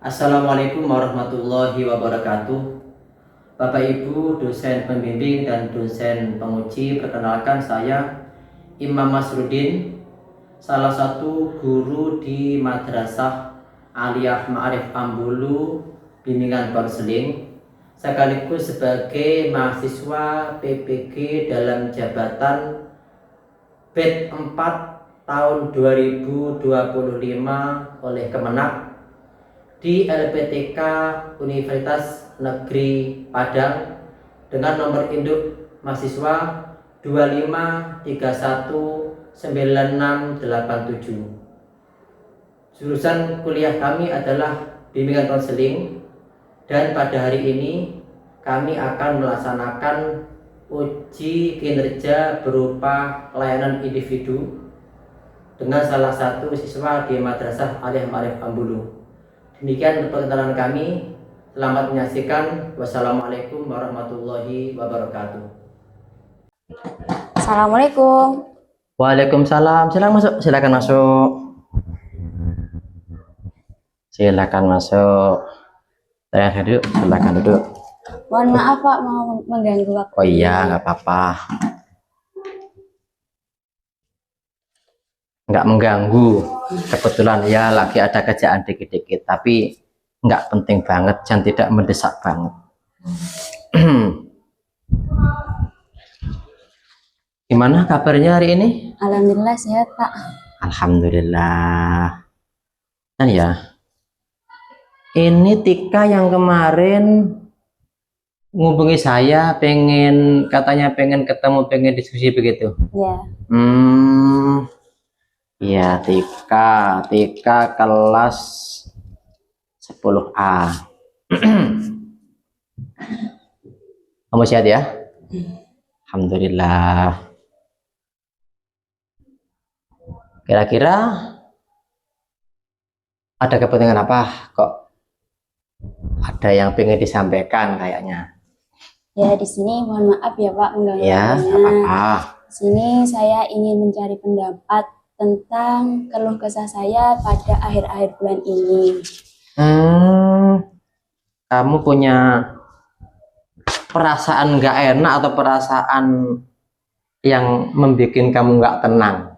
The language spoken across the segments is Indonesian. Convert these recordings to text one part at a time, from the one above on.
Assalamualaikum warahmatullahi wabarakatuh. Bapak Ibu dosen pembimbing dan dosen penguji, perkenalkan saya Imam Masrudin, salah satu guru di Madrasah Aliyah Ma'arif Ambulu Bimbingan Konseling, sekaligus sebagai mahasiswa PPG dalam jabatan BED 4 tahun 2025 oleh Kemenak di LPTK Universitas Negeri Padang dengan nomor induk mahasiswa 2531967. Jurusan kuliah kami adalah bimbingan konseling, dan pada hari ini kami akan melaksanakan uji kinerja berupa layanan individu dengan salah satu siswa di Madrasah Aliyah Ma'arif Ambulu. Demikian perkenalan kami. Selamat menyaksikan. Wassalamualaikum warahmatullahi wabarakatuh. Assalamualaikum. Waalaikumsalam. Silakan masuk. Silakan masuk. Silakan masuk. Silakan duduk. Silakan duduk. Mohon maaf Pak, mau mengganggu waktu. Oh iya, nggak apa-apa. Nggak mengganggu. Kebetulan ya lagi ada kerjaan dikit-dikit, tapi nggak penting banget dan tidak mendesak banget. Gimana kabarnya hari ini? Alhamdulillah sehat Pak. Alhamdulillah. Dan ya, ini Tika yang kemarin ngubungi saya, katanya pengen ketemu, pengen diskusi begitu. Ya. Ya, Tika kelas 10A. Kamu sehat ya? Alhamdulillah. Kira-kira ada kepentingan apa kok ada yang pengen disampaikan kayaknya? Ya, di sini mohon maaf ya Pak mengganggu. Ya, nggak apa-apa. Di sini saya ingin mencari pendapat tentang keluh kesah saya pada akhir-akhir bulan ini. Kamu punya perasaan nggak enak atau perasaan yang membuat kamu nggak tenang?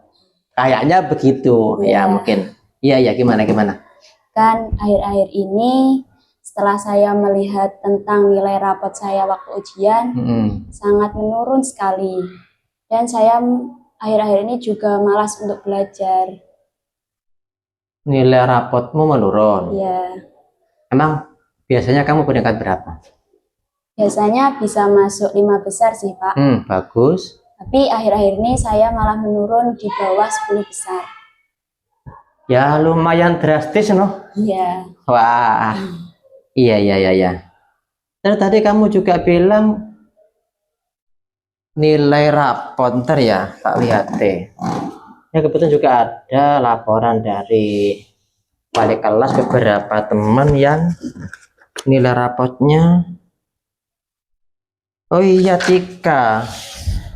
Kayaknya begitu ya, mungkin. Iya, gimana? Kan akhir-akhir ini setelah saya melihat tentang nilai rapot saya waktu ujian, sangat menurun sekali. Dan saya akhir-akhir ini juga malas untuk belajar. Nilai rapotmu menurun? Iya. Emang biasanya kamu peringkat berapa? Biasanya bisa masuk 5 besar sih Pak. Bagus. Tapi akhir-akhir ini saya malah menurun di bawah 10 besar. Ya lumayan drastis no? Iya. Wah. Iya. Terus tadi kamu juga bilang nilai rapot, ntar ya tak lihat deh. Ya kebetulan juga ada laporan dari wali kelas beberapa teman yang nilai rapotnya. Oh iya Tika,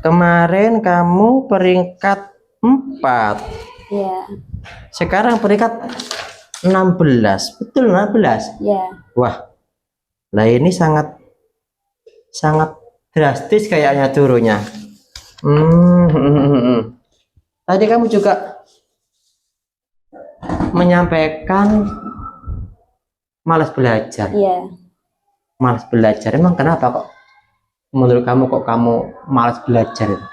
kemarin kamu peringkat 4. Iya. Sekarang peringkat 16. Betul 16? Iya. Wah. Lah ini sangat drastis kayaknya turunnya. Tadi kamu juga menyampaikan malas belajar. Iya. Malas belajar. Emang kenapa kok? Menurut kamu kok kamu malas belajar?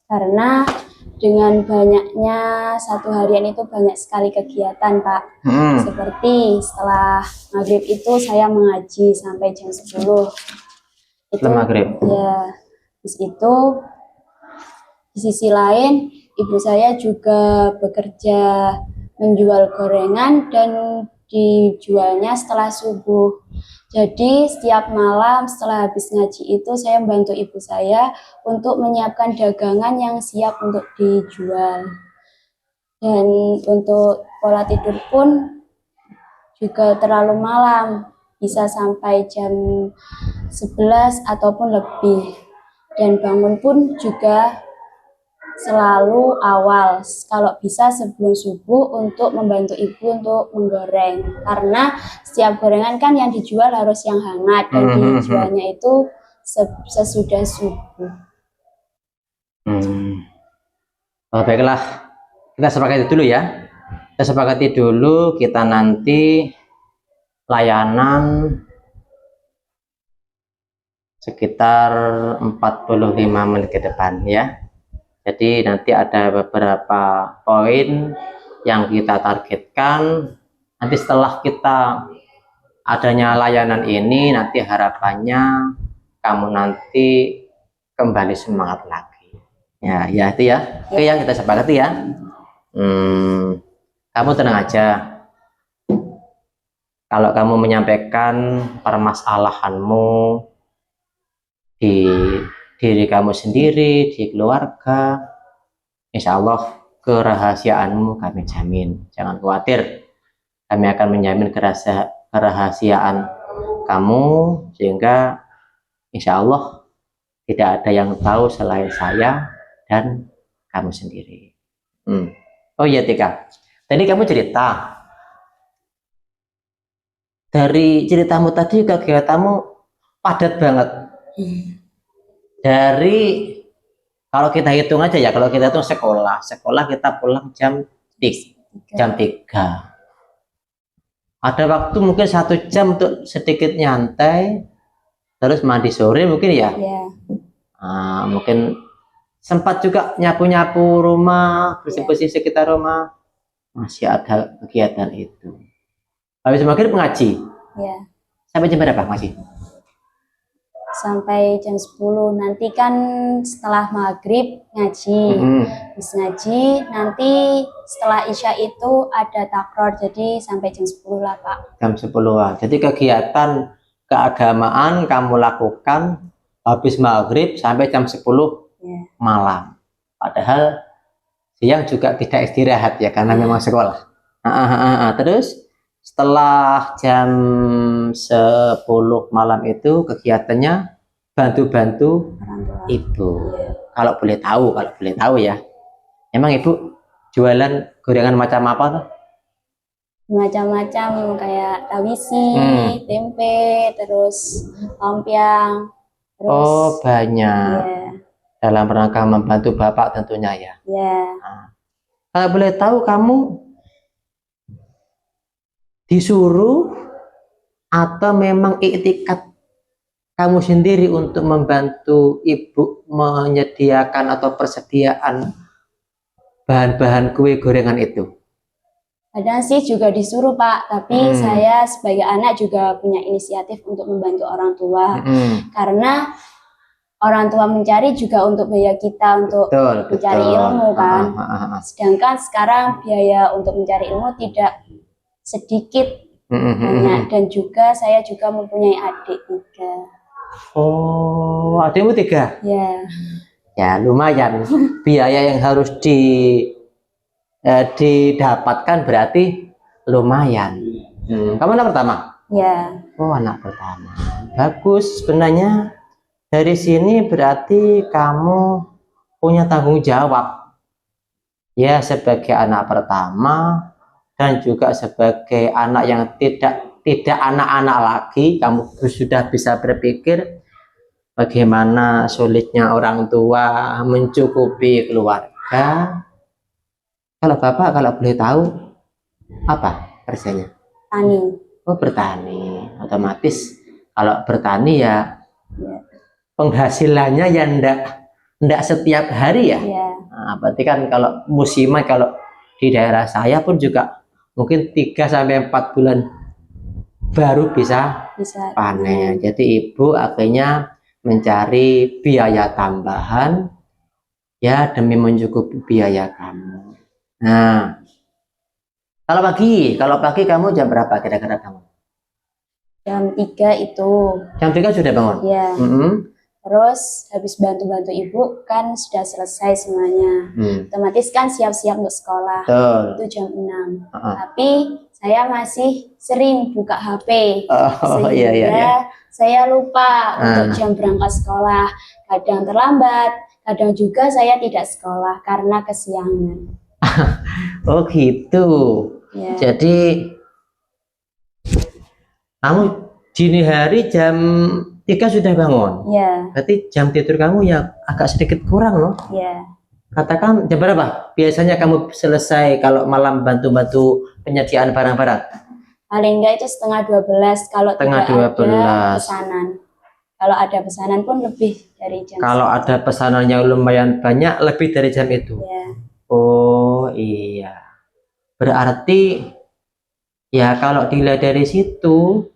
Karena dengan banyaknya satu harian itu banyak sekali kegiatan Pak. Seperti setelah maghrib itu saya mengaji sampai jam 10. Setelah maghrib? Ya. Terus itu di sisi lain ibu saya juga bekerja menjual gorengan dan dijualnya setelah subuh. Jadi setiap malam setelah habis ngaji itu saya membantu ibu saya untuk menyiapkan dagangan yang siap untuk dijual. Dan untuk pola tidur pun juga terlalu malam, bisa sampai jam 11 ataupun lebih. Dan bangun pun juga selalu awal, kalau bisa sebelum subuh untuk membantu ibu untuk menggoreng. Karena setiap gorengan kan yang dijual harus yang hangat dan dijualnya itu sesudah subuh. Oh, baiklah, kita sepakati dulu ya. Kita sepakati dulu, kita nanti layanan sekitar 45 menit ke depan ya. Jadi nanti ada beberapa poin yang kita targetkan. Nanti setelah kita adanya layanan ini, nanti harapannya kamu nanti kembali semangat lagi. Ya, ya itu ya. Oke, yang kita sepakati ya. Kamu tenang aja. Kalau kamu menyampaikan permasalahanmu di diri kamu sendiri, di keluarga, insya Allah kerahasiaanmu kami jamin. Jangan khawatir, kami akan menjamin kerahasiaan kamu, sehingga insya Allah tidak ada yang tahu selain saya dan kamu sendiri. Oh iya Tika, tadi kamu cerita, dari ceritamu tadi kegiatanmu padat banget. Dari kalau kita hitung aja ya, kalau kita hitung sekolah kita pulang jam 3. Ada waktu mungkin 1 jam untuk sedikit nyantai, terus mandi sore mungkin ya. Mungkin sempat juga nyapu-nyapu rumah, bersih-bersih sekitar rumah. Masih ada kegiatan itu. Habis maghrib ngaji. Sampai jam berapa ngaji? Sampai jam 10. Nanti kan setelah maghrib ngaji. Habis ngaji, nanti setelah isya itu ada takror, jadi sampai jam 10 lah Pak. Jam 10-an. Jadi kegiatan keagamaan kamu lakukan habis maghrib sampai jam 10 malam. Padahal siang juga tidak istirahat ya, karena memang sekolah. Terus setelah jam 10 malam itu kegiatannya bantu-bantu ibu. Kalau boleh tahu ya. Emang ibu jualan gorengan macam apa tuh? Macam-macam, kayak tawisi, tempe, terus lompyang. Oh banyak. Dalam rangka membantu bapak tentunya ya. Kalau boleh tahu kamu disuruh atau memang iktikat kamu sendiri untuk membantu ibu menyediakan atau persediaan bahan-bahan kue gorengan itu? Kadang sih juga disuruh Pak, tapi saya sebagai anak juga punya inisiatif untuk membantu orang tua. Karena orang tua mencari juga untuk biaya kita untuk mencari ilmu kan. Sedangkan sekarang biaya untuk mencari ilmu tidak sedikit banyak, dan juga saya juga mempunyai adik 3. Oh, adikmu 3? Ya lumayan. Biaya yang harus didapatkan berarti lumayan. Kamu anak pertama? Oh anak pertama, bagus. Sebenarnya dari sini berarti kamu punya tanggung jawab ya, sebagai anak pertama dan juga sebagai anak yang tidak anak-anak lagi. Kamu sudah bisa berpikir bagaimana sulitnya orang tua mencukupi keluarga. Kalau bapak, kalau boleh tahu apa kerjanya? Tani. Oh bertani. Otomatis kalau bertani ya penghasilannya ya ndak setiap hari ya. Berarti kan kalau musiman, kalau di daerah saya pun juga mungkin 3-4 bulan baru bisa panen. Jadi ibu akhirnya mencari biaya tambahan ya demi mencukupi biaya kamu. Nah, kalau pagi kamu jam berapa kira-kira kamu? Jam 3 itu. Jam 3 sudah bangun? Terus habis bantu-bantu ibu kan sudah selesai semuanya. Otomatis kan siap-siap untuk sekolah. Itu jam 6. Tapi saya masih sering buka HP. Sehingga saya lupa untuk jam berangkat sekolah. Kadang terlambat, Kadang juga saya tidak sekolah karena kesiangan. Oh gitu. Ya, Jadi kamu dini hari jam 3 sudah bangun. ya, Berarti jam tidur kamu ya agak sedikit kurang loh. ya. Katakan jam berapa? Biasanya kamu selesai kalau malam bantu-bantu penyediaan barang-barang. Paling enggak itu setengah 12 kalau Setengah tidak 12. ada pesanan. Kalau ada pesanan pun lebih dari jam Kalau segitu. ada pesanan yang lumayan banyak, lebih dari jam itu. Ya, Oh iya. Berarti ya kalau dilihat dari situ,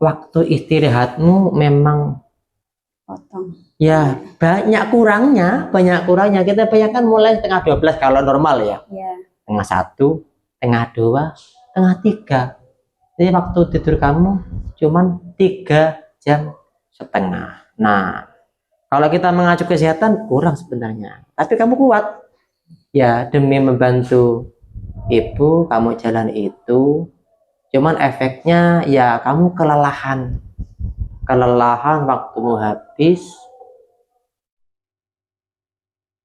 waktu istirahatmu memang potong. ya banyak kurangnya. Kita bayangkan mulai setengah 12 kalau normal ya. Ya, Setengah 1, setengah 2, setengah 3. Jadi waktu tidur kamu cuman 3,5 jam. Nah, kalau kita mengacu kesehatan kurang sebenarnya. Tapi kamu kuat. Ya, demi membantu ibu, kamu jalan itu. Cuman efeknya ya kamu kelelahan. Kelelahan, waktumu habis.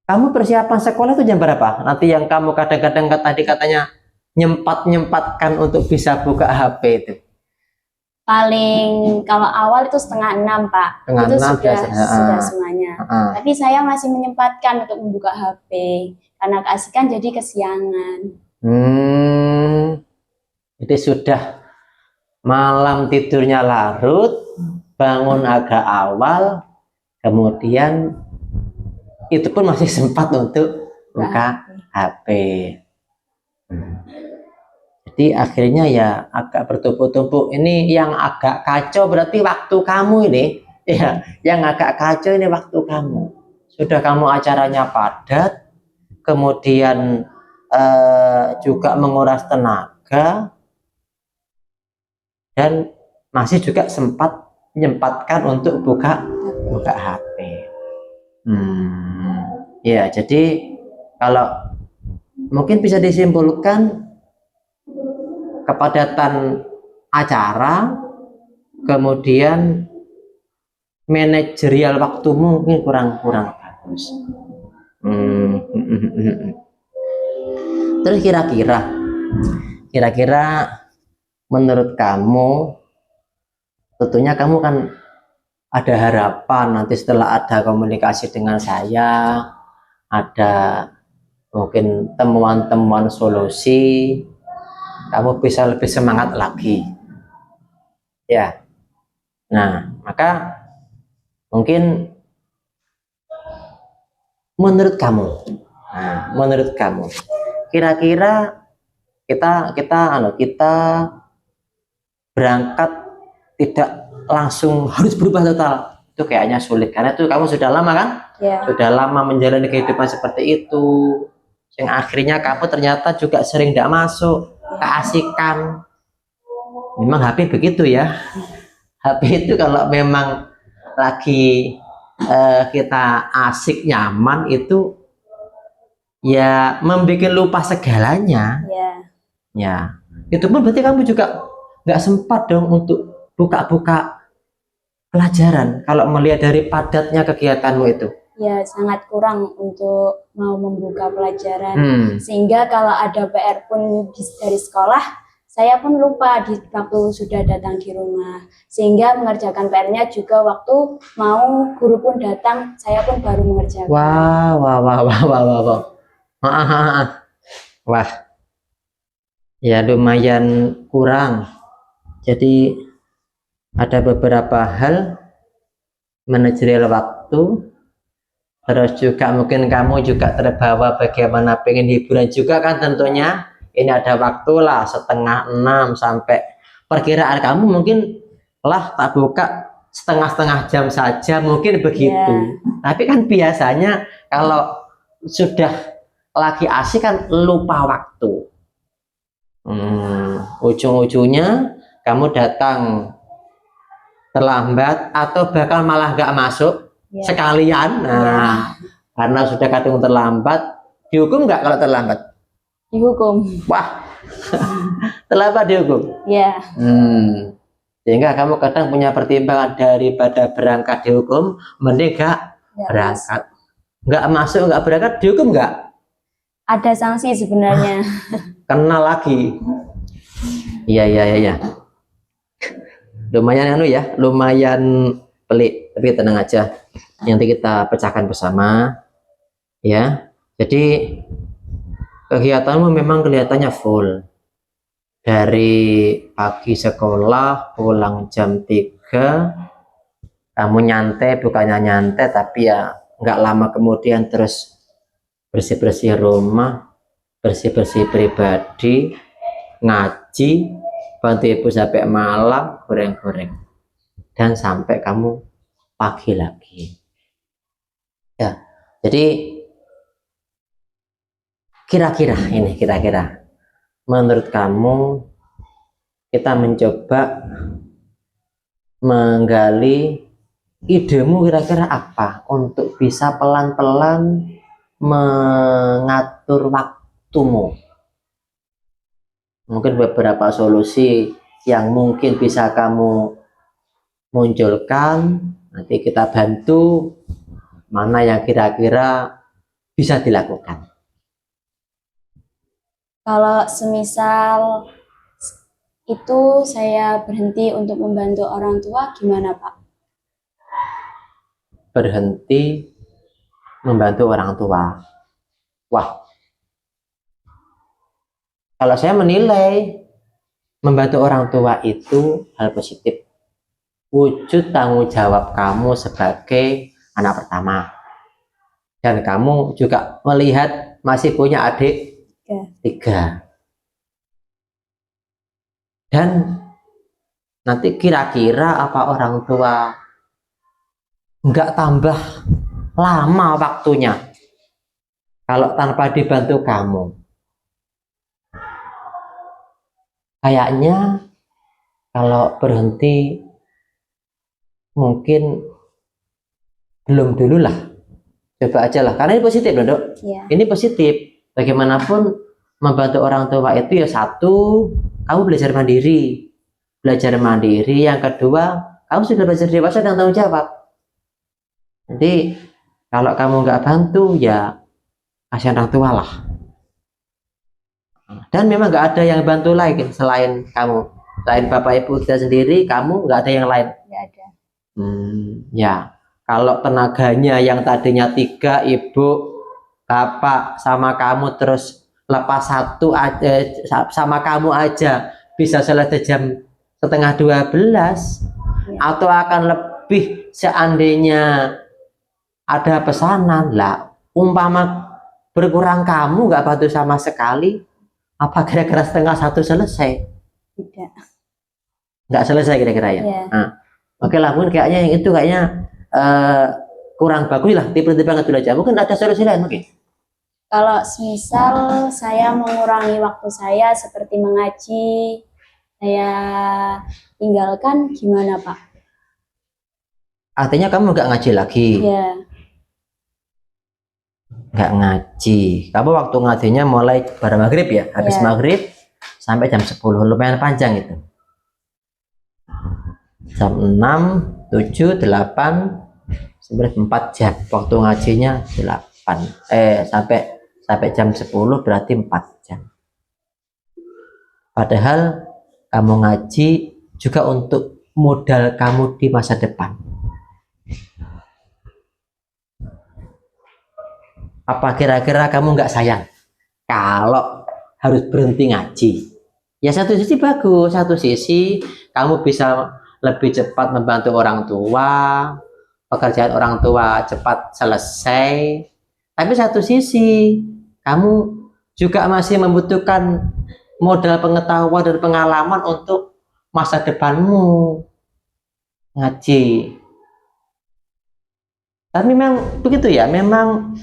Kamu persiapan sekolah itu jam berapa? Nanti yang kamu kadang-kadang tadi katanya nyempatkan untuk bisa buka HP itu. paling kalau awal itu setengah 6, Pak. Setengah Itu 6 sudah biasanya. semuanya. Heeh. Tapi saya masih menyempatkan untuk membuka HP karena keasikan jadi kesiangan. Jadi sudah malam tidurnya larut, bangun agak awal, kemudian itu pun masih sempat untuk buka HP. Jadi akhirnya ya agak bertumpuk-tumpuk. Ini yang agak kacau berarti waktu kamu ini. Ya, yang agak kacau ini waktu kamu. Sudah kamu acaranya padat, kemudian juga menguras tenaga, dan masih juga sempat menyempatkan untuk buka HP. Ya, jadi kalau mungkin bisa disimpulkan kepadatan acara, kemudian manajerial waktumu mungkin kurang bagus. Terus kira-kira menurut kamu, tentunya kamu kan ada harapan nanti setelah ada komunikasi dengan saya, ada mungkin temuan-temuan solusi, kamu bisa lebih semangat lagi. Ya. Nah, maka mungkin menurut kamu, kira-kira kita berangkat tidak langsung harus berubah total, itu kayaknya sulit karena itu kamu sudah lama kan, sudah lama menjalani kehidupan seperti itu, yang akhirnya kamu ternyata juga sering tidak masuk, keasikan. Memang HP begitu ya, HP itu kalau memang lagi kita asik nyaman itu ya membuat lupa segalanya. Ya, itu pun berarti kamu juga nggak sempat dong untuk buka-buka pelajaran kalau melihat dari padatnya kegiatanmu itu. Ya, sangat kurang untuk mau membuka pelajaran. Sehingga kalau ada PR pun dari sekolah, saya pun lupa di waktu sudah datang di rumah. Sehingga mengerjakan PR-nya juga waktu mau guru pun datang, saya pun baru mengerjakan. Wah. Ya lumayan kurang. Jadi ada beberapa hal manajerial waktu, terus juga mungkin kamu juga terbawa bagaimana pengen hiburan juga kan tentunya. Ini ada waktu lah 5:30 sampai perkiraan kamu mungkin lah tak buka setengah jam saja mungkin begitu. Tapi kan biasanya kalau sudah lagi asik kan lupa waktu. Ujung-ujungnya kamu datang terlambat atau bahkan malah nggak masuk sekalian. Nah, karena sudah kadung terlambat, dihukum nggak kalau terlambat? Dihukum. Wah, terlambat dihukum. Ya. Sehingga kamu kadang punya pertimbangan daripada berangkat dihukum, mending nggak berangkat. Nggak masuk, nggak berangkat, dihukum nggak? Ada sanksi sebenarnya. Kena lagi. Iya. Lumayan ya, lumayan pelik, tapi tenang aja. Nanti kita pecahkan bersama, ya. Jadi kegiatanmu memang kelihatannya full. Dari pagi sekolah, pulang jam 3, kamu nyantai, bukannya nyantai, tapi ya nggak lama kemudian terus bersih-bersih rumah, bersih-bersih pribadi, ngaji, bantu ibu sampai malam, goreng-goreng, dan sampai kamu pagi lagi. Ya, jadi kira-kira menurut kamu kita mencoba menggali idemu kira-kira apa untuk bisa pelan-pelan mengatur waktumu. Mungkin beberapa solusi yang mungkin bisa kamu munculkan, nanti kita bantu mana yang kira-kira bisa dilakukan. Kalau semisal itu saya berhenti untuk membantu orang tua, gimana Pak? Berhenti membantu orang tua. Wah, kalau saya menilai membantu orang tua itu hal positif. Wujud tanggung jawab kamu sebagai anak pertama. Dan kamu juga melihat masih punya adik 3. Dan nanti kira-kira apa orang tua nggak tambah lama waktunya kalau tanpa dibantu kamu? Kayaknya kalau berhenti mungkin belum dulu lah, coba aja lah, karena ini positif loh, Dok. Ya. Ini positif. Bagaimanapun membantu orang tua itu ya, satu, kamu belajar mandiri. Yang kedua, kamu sudah belajar dewasa dan tanggung jawab. Jadi kalau kamu nggak bantu ya kasihan orang tua lah. Dan memang nggak ada yang bantu lagi selain kamu, selain bapak ibu kita sendiri, kamu nggak ada yang lain. Nggak ada. Ya, kalau tenaganya yang tadinya 3, ibu, bapak sama kamu, terus lepas satu aja sama kamu aja bisa selesai jam setengah 12, atau akan lebih seandainya ada pesanan lah. Umpama berkurang kamu nggak bantu sama sekali, apa kira-kira setengah 1 selesai? Tidak. Nggak selesai kira-kira ya. Nah, oke lah, mungkin kayaknya yang itu kurang bagus lah, tipe-tipe banget dulu aja. Mungkin ada solusi lain mungkin. Kalau misal saya mengurangi waktu saya seperti mengaji, saya tinggalkan, gimana Pak? Artinya kamu nggak ngaji lagi? Ya. Nggak ngaji. Kamu waktu ngajinya mulai pada maghrib ya? Habis maghrib sampai jam 10, lumayan panjang itu. Jam 6, 7, 8, 9, 4 jam. Waktu ngajinya 8. Sampai jam 10 berarti 4 jam. Padahal kamu ngaji juga untuk modal kamu di masa depan. Apa kira-kira kamu nggak sayang kalau harus berhenti ngaji? Ya satu sisi bagus, satu sisi kamu bisa lebih cepat membantu orang tua, pekerjaan orang tua cepat selesai. Tapi satu sisi kamu juga masih membutuhkan modal pengetahuan dan pengalaman untuk masa depanmu ngaji. Tapi memang begitu ya, memang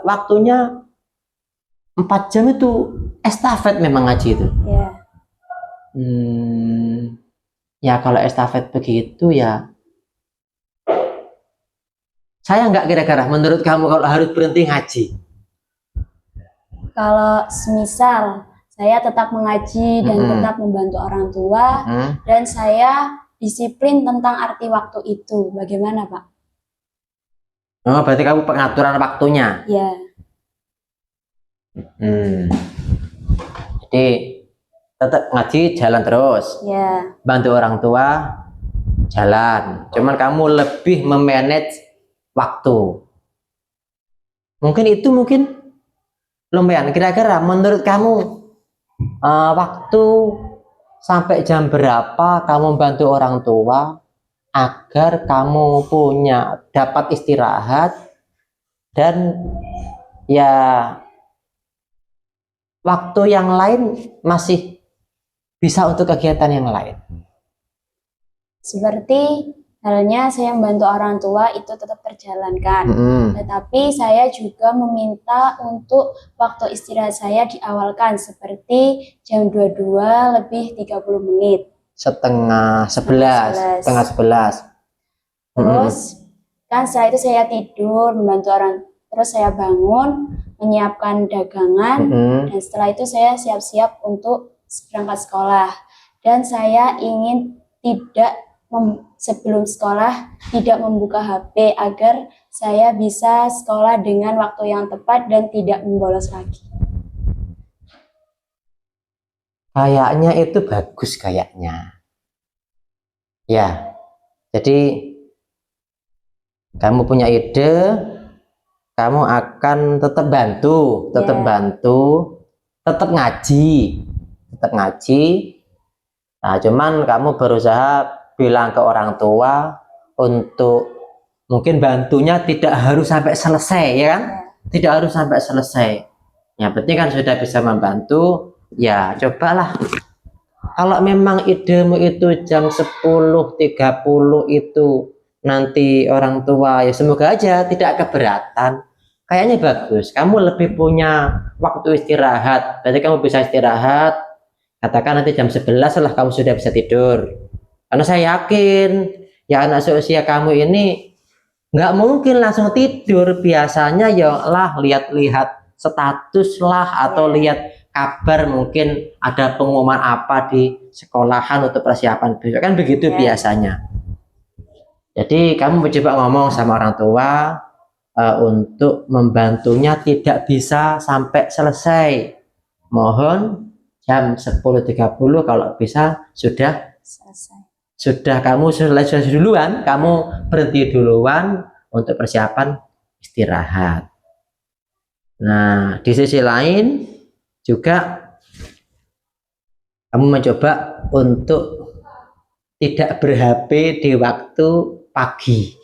waktunya 4 jam itu estafet memang ngaji itu. Ya. Ya kalau estafet begitu ya, saya nggak kira-kira menurut kamu kalau harus berhenti ngaji? Kalau semisal saya tetap mengaji dan tetap membantu orang tua, dan saya disiplin tentang arti waktu itu, bagaimana Pak? Oh, berarti kamu pengaturan waktunya. Ya, Jadi tetap ngaji jalan terus, ya, bantu orang tua jalan. Cuman kamu lebih memanage waktu. Mungkin itu lumayan. Kira-kira menurut kamu waktu sampai jam berapa kamu bantu orang tua agar kamu dapat istirahat dan ya waktu yang lain masih bisa untuk kegiatan yang lain. seperti halnya saya membantu orang tua itu tetap terjalankan. Tetapi saya juga meminta untuk waktu istirahat saya diawalkan seperti jam 22 lebih 30 menit. Setengah 11. Terus kan setelah itu saya tidur membantu orang, terus saya bangun menyiapkan dagangan dan setelah itu saya siap-siap untuk berangkat sekolah. Dan saya ingin tidak sebelum sekolah tidak membuka HP agar saya bisa sekolah dengan waktu yang tepat dan tidak membolos lagi. Kayaknya itu bagus kayaknya. Ya, jadi kamu punya ide, kamu akan tetap bantu, tetap ngaji. Nah, cuman kamu berusaha bilang ke orang tua untuk mungkin bantunya tidak harus sampai selesai, ya kan? Tidak harus sampai selesai. Yang penting kan sudah bisa membantu, ya cobalah. Kalau memang idemu itu jam 10.30 itu nanti orang tua, ya semoga aja tidak keberatan. Kayaknya bagus, kamu lebih punya waktu istirahat. Berarti kamu bisa istirahat, katakan nanti jam 11 lah kamu sudah bisa tidur. Karena saya yakin ya anak seusia kamu ini nggak mungkin langsung tidur. Biasanya ya lah lihat-lihat status lah atau lihat kabar, mungkin ada pengumuman apa di sekolahan untuk persiapan besok, kan begitu biasanya. Jadi kamu mencoba ngomong sama orang tua untuk membantunya tidak bisa sampai selesai. Mohon jam 10.30 kalau bisa sudah Selesai. Kamu selesai duluan, kamu berhenti duluan untuk persiapan istirahat. Nah, di sisi lain juga kamu mencoba untuk tidak ber-HP di waktu pagi.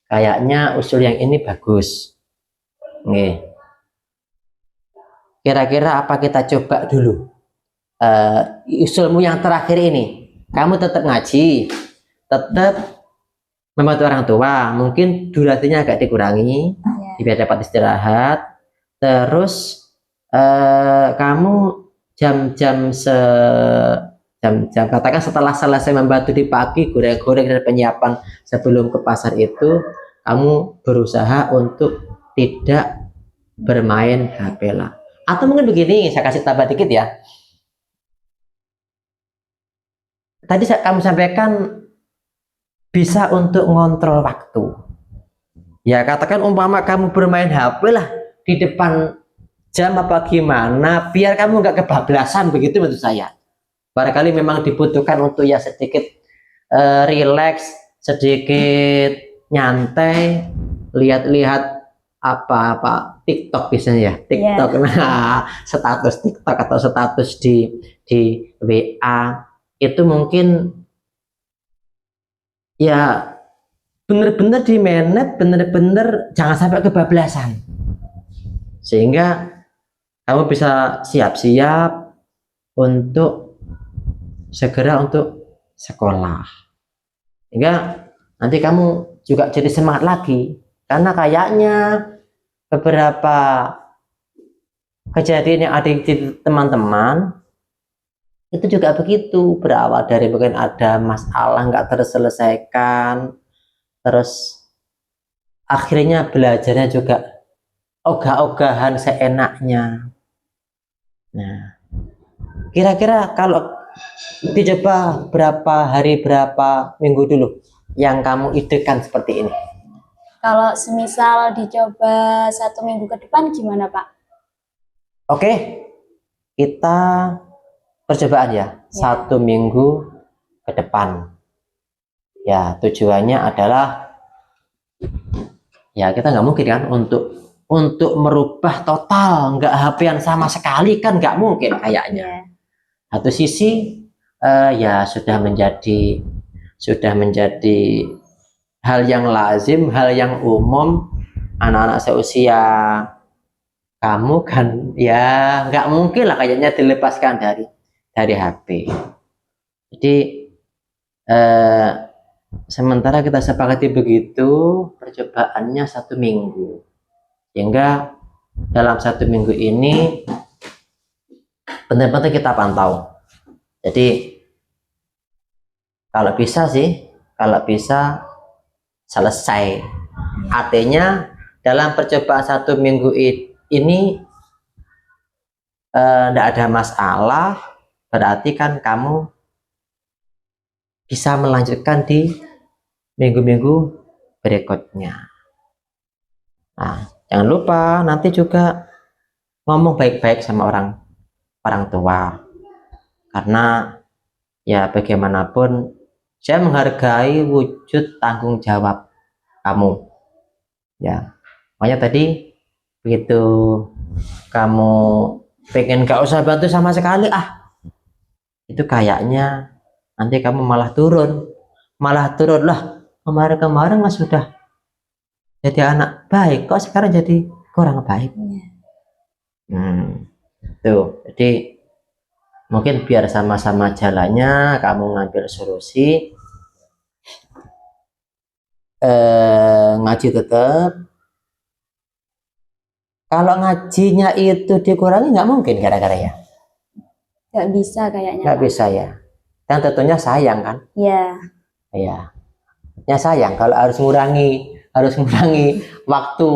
Kayaknya usul yang ini bagus. Nih, kira-kira apa kita coba dulu? Usulmu yang terakhir ini, kamu tetap ngaji, tetap membantu orang tua, mungkin durasinya agak dikurangi biar dapat istirahat. Terus kamu jam-jam katakan setelah selesai membantu di pagi, goreng-goreng dan penyiapan sebelum ke pasar itu, kamu berusaha untuk tidak bermain HP lah. Atau mungkin begini, saya kasih tambah dikit ya. Tadi kamu sampaikan bisa untuk ngontrol waktu. Ya katakan umpama kamu bermain HP lah di depan jam apa gimana, biar kamu nggak kebablasan, begitu menurut saya. Barangkali memang dibutuhkan untuk ya sedikit relax, sedikit nyantai, lihat-lihat apa TikTok biasanya ya, TikTok. Nah, status TikTok atau status di WA itu mungkin ya bener-bener di manage, bener-bener jangan sampai kebablasan, sehingga kamu bisa siap-siap untuk segera untuk sekolah, sehingga nanti kamu juga jadi semangat lagi. Karena kayaknya beberapa kejadian yang ada di teman-teman itu juga begitu, berawal dari mungkin ada masalah nggak terselesaikan, terus akhirnya belajarnya juga ogah-ogahan seenaknya. Nah, kira-kira kalau dicoba berapa hari, berapa minggu dulu yang kamu idekan seperti ini? Kalau semisal dicoba 1 minggu ke depan gimana Pak? Oke, kita percobaan ya, 1 minggu ke depan. Ya, tujuannya adalah ya kita nggak mungkin kan untuk merubah total, nggak HP-an sama sekali kan nggak mungkin kayaknya. Satu sisi ya sudah menjadi hal yang lazim, hal yang umum, anak-anak seusia kamu kan ya nggak mungkin lah kayaknya dilepaskan dari HP. Jadi sementara kita sepakati begitu, percobaannya 1 minggu, sehingga dalam 1 minggu ini benar-benar kita pantau. Jadi kalau bisa selesai. Artinya dalam percobaan 1 minggu ini tidak ada masalah, berarti kan kamu bisa melanjutkan di minggu-minggu berikutnya. Nah, jangan lupa nanti juga ngomong baik-baik sama orang tua, karena ya bagaimanapun saya menghargai wujud tanggung jawab kamu. Ya, makanya tadi begitu kamu pengen gak usah bantu sama sekali, itu kayaknya nanti kamu malah turun lah. Kemarin mas sudah jadi anak baik, kok sekarang jadi kurang baik. Tuh, jadi mungkin biar sama-sama jalannya, kamu ngambil solusi, ngaji tetap. Kalau ngajinya itu dikurangi nggak mungkin gara-gara ya? Nggak bisa kayaknya. Nggak bisa ya. Dan tentunya sayang kan? Iya. Iya. Ya sayang kalau harus ngurangi waktu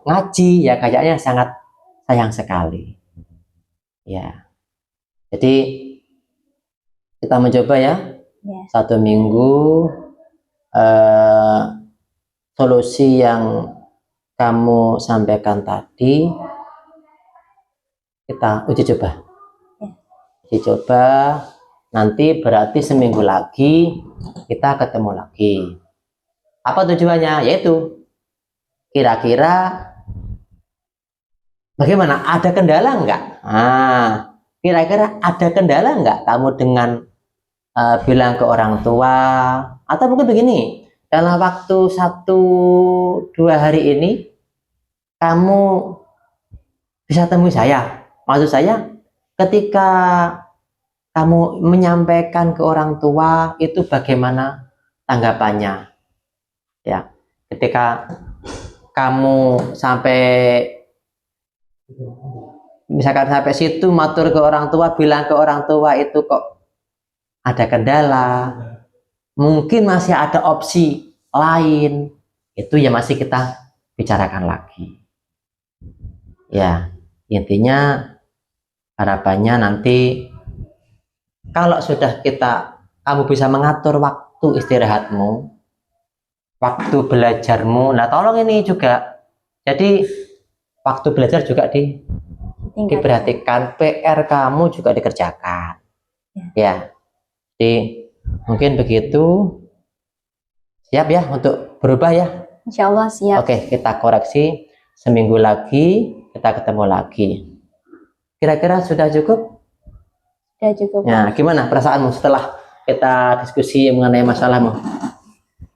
ngaji, ya kayaknya sangat sayang sekali. Ya. Jadi kita mencoba ya. 1 minggu solusi yang kamu sampaikan tadi kita uji coba. Nanti berarti seminggu lagi kita ketemu lagi. Apa tujuannya? Yaitu kira-kira bagaimana? Ada kendala enggak? Kira-kira ada kendala enggak kamu dengan bilang ke orang tua? Atau mungkin begini, dalam waktu 1-2 hari ini kamu bisa temui saya. Maksud saya, ketika kamu menyampaikan ke orang tua itu bagaimana tanggapannya? Ya, ketika kamu misalkan sampai situ matur ke orang tua, bilang ke orang tua itu kok ada kendala, mungkin masih ada opsi lain, itu ya masih kita bicarakan lagi. Ya, intinya harapannya nanti kalau sudah kamu bisa mengatur waktu istirahatmu, waktu belajarmu. Nah, tolong ini juga, jadi waktu belajar juga diperhatikan, PR kamu juga dikerjakan. Ya, jadi mungkin begitu. Siap ya untuk berubah ya? Insya Allah siap. Oke, kita koreksi, seminggu lagi kita ketemu lagi. Kira-kira sudah cukup? Sudah cukup. Nah, gimana perasaanmu setelah kita diskusi mengenai masalahmu?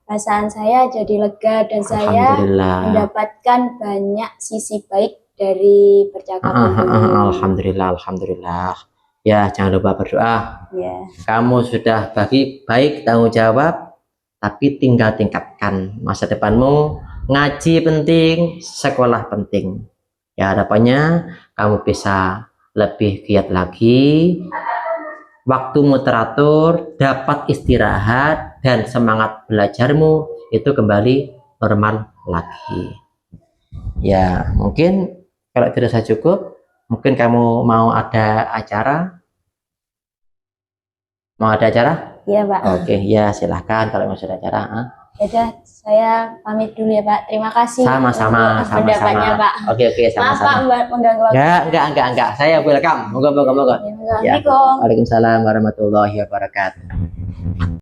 Perasaan saya jadi lega dan saya mendapatkan banyak sisi baik dari percakapan ini. Alhamdulillah. Ya, jangan lupa berdoa. Ya. Kamu sudah baik tanggung jawab, tapi tinggal tingkatkan masa depanmu. Ngaji penting, sekolah penting. Ya, harapannya kamu bisa lebih giat lagi, waktumu teratur, dapat istirahat, dan semangat belajarmu itu kembali normal lagi. Ya, mungkin kalau dirasa cukup, mungkin kamu mau ada acara? Mau ada acara? Iya, Pak. Oke, ya silahkan kalau mau ada acara. Yaudah, saya pamit dulu ya Pak. Terima kasih Sama-sama, untuk pendapatnya Pak. Oke, Maaf Pak sama-sama. mengganggu waktu. Enggak. Saya welcome. Moga-moga. Ya. Assalamualaikum. Waalaikumsalam warahmatullahi wabarakatuh.